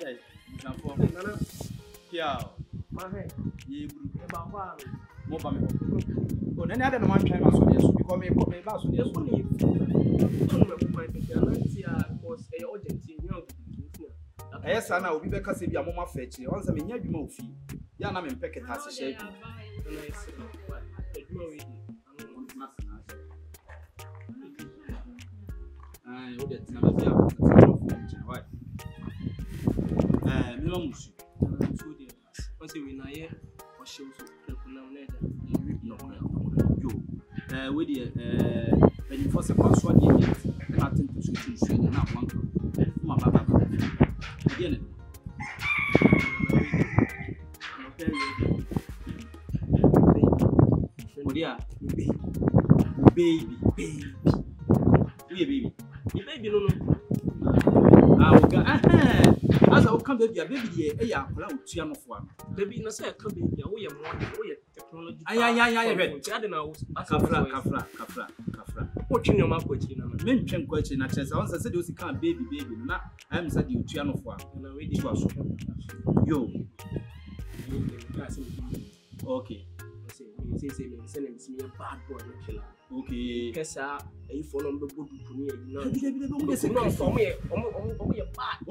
Ada, mfo. Nana. Kia. Mahe. Ye bru. E ba kwa. Mo ba me ho. O nani ada no man try ma so dey so because me ba so dey so. No me ko point ke ananti a cause e urgent you know. Eh sa na obi be ka se bia mo ma fa kire. On se me nya adwuma ofi. Ya na me mpeke ta se share bi. Na ise. Adwuma we di. Anu na sana. Ai, o de tina be bia. Why? Me no musu. So dey. On se we na ye o show so kuna na da. Yo. We dey when you first pass what you get. Na tin to so na one. Ma baba. Again. Odia, baby. Who baby? The baby no. As I come baby, baby dey ya akola otua no fo am. Baby no say come baby, wo ye mo, wo ye technology. Kafra. What you know ma ko chi na na. Me ntwen ko chi na chese. Once say dey can baby na I am say dey otua no fo am. Na we dey so. Yo. Okay. Say me bad boy no killer. Okay. Kesa e follow me bodu puni e na. No for me o bad. O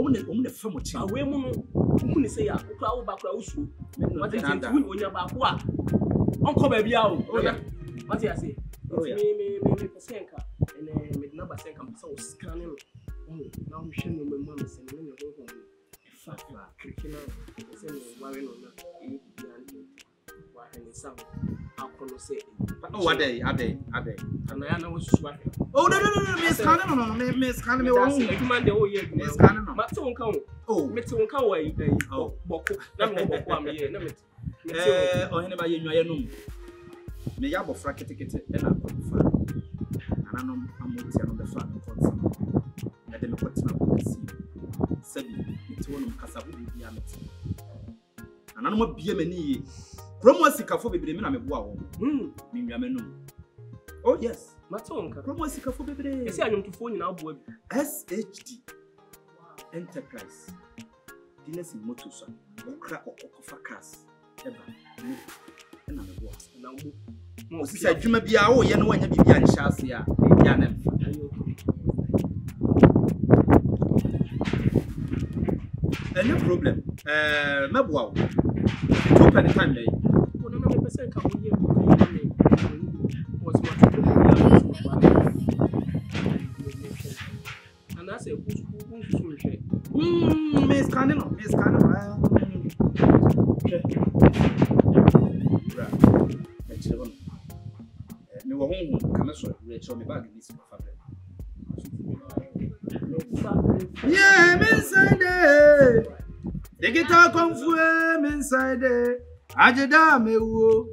me fam chi. Awe mu no mu ni say ya okra wo ba kra wo su. What is it we onya ba ko a. Onko ba bia o. What you say? Me percent ka. Me number percent ka so scanning. Now we show no me mama say no me go go. Fa criminal. Say no worry no na. And some alcohol say, oh, what day, a day, and I know what's what. Oh, no, Miss Cannon, Miss Cannon, Monday, oh, yeah, Miss Cannon, but don't come. Oh, Mr. Won't come away, oh, Boko, no more, yeah, or anybody in your room. May I have a fracket ticket and I'm fine. And I know I'm on the fan. Let them put some see. It's one of Casabu, and I'm not be a many. Promo sika fo bebre me na me boa wo. Me nwa no. Oh yes. Matonka. Promo sika fo bebre. Ese anyomtofo nyina aboa bi. SHD. Wow. Enterprise. Dealers in motors. Okra okofa cars. Eba. Na me boa. Na mo. Mo sisi adwuma bia wo ye no wanya bibia nhya ase a. Ya na mfa. No problem. Meboa wo. It open the time there. And I say, Miss Cannon, me were home, come as well, Rachel, me bag in this fabric. Yeah, inside there. The guitar come from inside there. Ajeda me wo.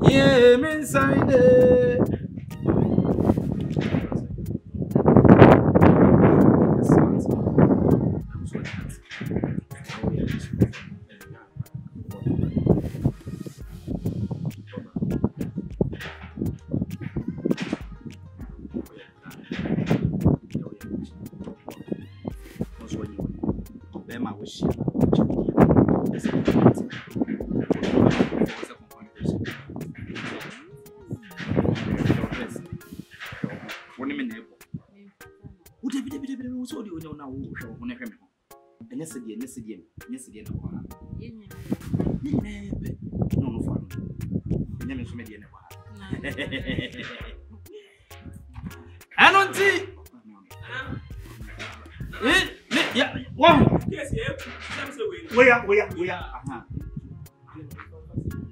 Yeah, inside there.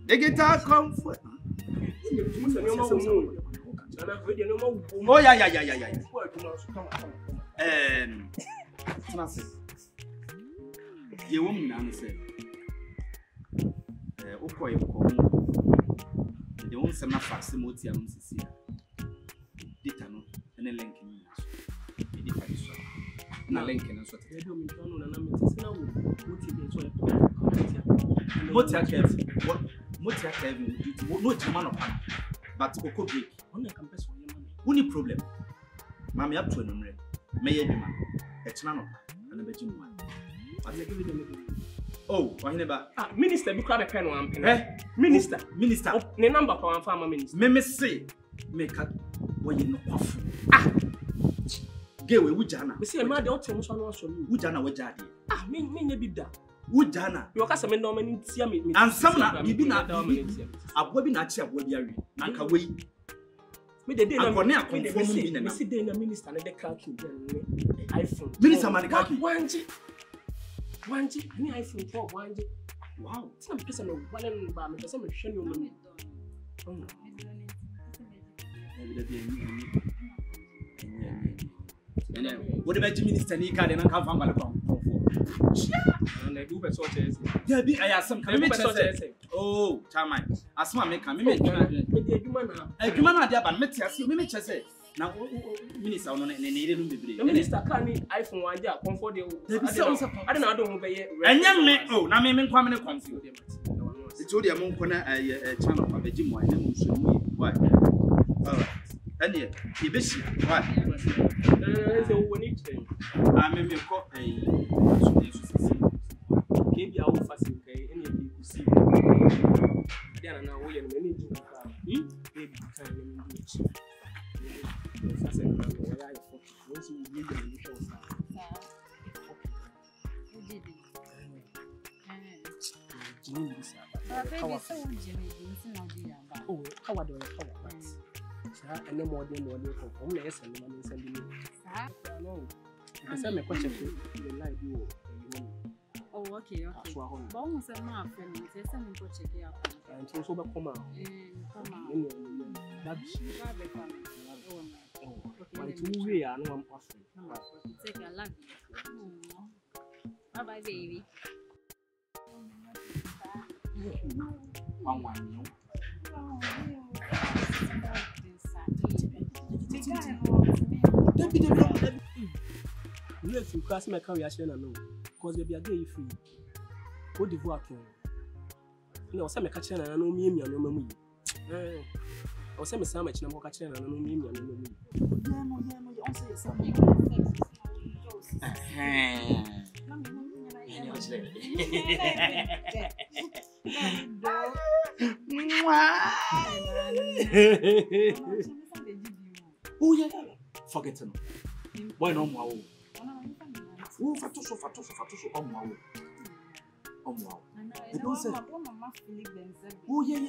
The guitar come for. Oh yeah. You woman answer. Okay, the one summer facsimility and Cecilia. Ditano and a link in na link and so. Motia Kevin, no man but Oko break. Only problem. Mammy up to a number. May a man, a channel, and a bedroom one. Oh, Wahineba. Minister, be crab a pen one pen. Minister. The number for one farmer minister. Me say, make a way in the Gay Wujana. We see a man, the autumn one show you. Wujana Wajadi. Me be that. Wujana. You are casting no man in Siam. And some not be not a webbing at your webiary. Nanka way. Me the day I'm going to conform in the city minister and the country. iPhone. Minister Manicaki. One G, any iPhone for 1G. Wow, some person of one by me, some show you. What about the minister? He can't come from and I do better. There be I have some kind of oh, Tamai. As one make a mimic. A human idea, but Metias, you mimic say. Now, minister, on any minister can't iPhone 1 year, comfort you. I don't know, and young man, oh, now me come and confuse them. It's only a monk when a channel of a gym wine and should me. Why? And yet, he wish what? I may be caught a give you our facility, any people see. Then I know we are many oh, how do I and no more than one from only yes and one sending me. No, I said my question to the light you. Oh, okay. Bones and my friend, there's something to check out. And so come out. That's my 2 way, I know I'm passing. Take a love. Bye bye, baby. If you cross my career, I know because they be a gay free. What the work? No, some catching and I know me and no me. Or some sandwich and I'm catching and I know me and no me. Oh, yeah, forget it. Why no more? Oh, Fatuso, oh, wow. They don't say, oh, yeah.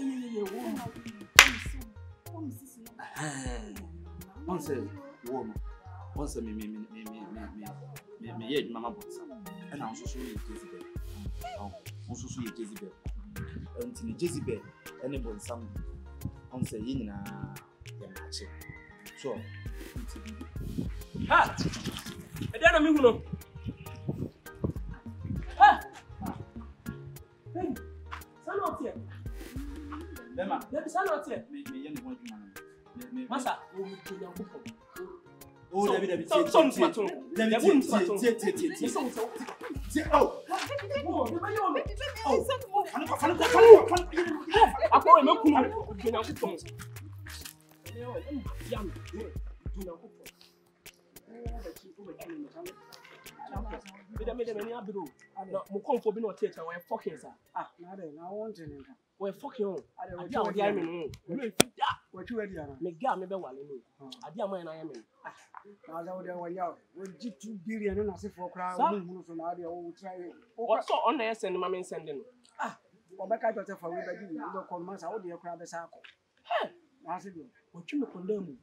One says, woman. One says, me, Mama Bonsa. And I also show you Jezebel. Also show you Jezebel. Until Jezebel, any Bonsa. On say, in a so, ha! I don't know. Ha! Hey, son out here. Emma, there's son out here. Massa, oh, David, we're fucking on. What you ready? Make Gamma Bewali. I dear man, I am in. We'll get 2 billion and I say for crowd. What's so on there sending my men sending? Well, back I got a for you, don't call my out there crowd the circle. What you condemn?